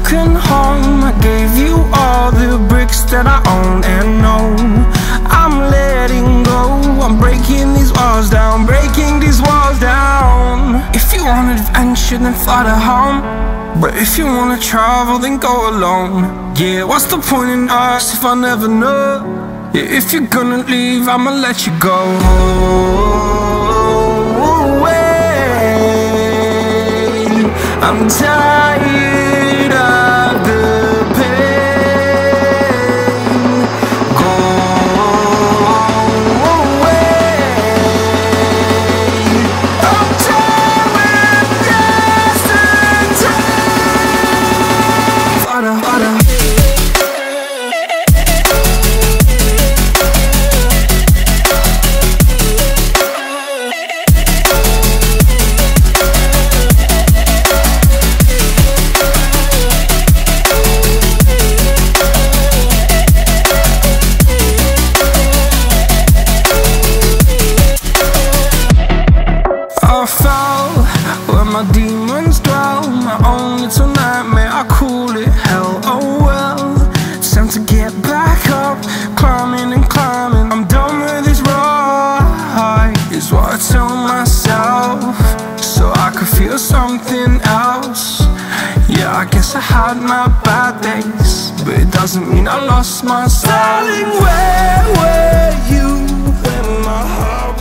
broken home. I gave you all the bricks that I own and know. I'm letting go, I'm breaking these walls down, breaking these walls down. If you want adventure, then fly to home. But if you wanna travel, then go alone. Yeah, what's the point in us if I never know? Yeah, if you're gonna leave, I'ma let you go. I'm tired of the pain. Go away. I'm tired with yesterday. Fada, fada. My demons dwell, my own little nightmare, I call it hell, oh well. It's time to get back up, climbing and climbing. I'm done with this ride, is what I tell myself, so I could feel something else. Yeah, I guess I had my bad days, but it doesn't mean I lost my style. Darling, where were you when my heart